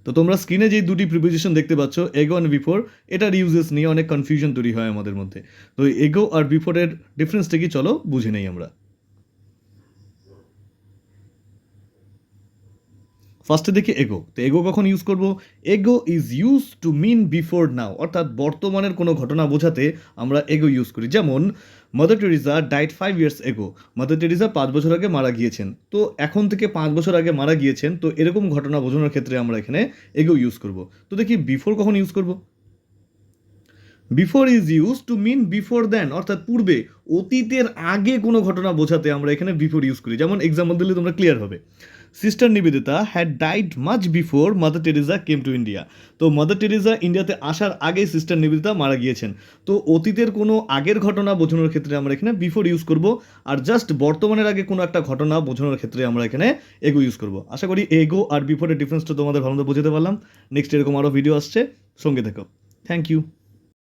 তো তোমরা স্ক্রিনে যে দুটি প্রিপোজিশন দেখতে পাচ্ছ, এগো অ্যান্ড বিফোর, এটার ইউজেস নিয়ে অনেক কনফিউশন তৈরি হয় আমাদের মধ্যে। তো এগো আর বিফোরের ডিফারেন্সটা কি, চলো বুঝে নেই আমরা। ফার্স্টে দেখি এগো। তো এগো কখন ইউজ করব? Ago is use to mean before now, অর্থাৎ বর্তমানের কোনো ঘটনা বোঝাতে আমরা এগো ইউজ করি। যেমন মাদার টেরিজা ডাইড 5 years এগো। মাদার টেরিজা 5 বছর আগে মারা গিয়েছেন, তো এখন থেকে 5 বছর আগে মারা গিয়েছেন, তো এরকম ঘটনা বোঝানোর ক্ষেত্রে আমরা এখানে এগো ইউজ করব। তো দেখি বিফোর কখন ইউজ করব। Before is use to mean before then, অর্থাৎ পূর্বে, অতীতের আগে কোনো ঘটনা বোঝাতে আমরা এখানে বিফোর ইউজ করি। যেমন এক্সাম্পল দিলে তোমরা ক্লিয়ার হবে। Sister Nivedita had died much before mother Teresa came to India. তো মাদার টেরিজা ইন্ডিয়াতে আসার আগেই সিস্টার নিবেদিতা মারা গিয়েছেন। তো অতীতের কোনো আগের ঘটনা বোঝানোর ক্ষেত্রে আমরা এখানে বিফোর ইউজ করব, আর জাস্ট বর্তমানের আগে কোনো একটা ঘটনা বোঝানোর ক্ষেত্রে আমরা এখানে এগো ইউজ করব। আশা করি এগো আর বিফোরের ডিফারেন্সটা তোমাদের ভালোমতো বোঝাতে পারলাম। নেক্সট এরকম আরও ভিডিও আসছে, সঙ্গে থেকো। Thank you.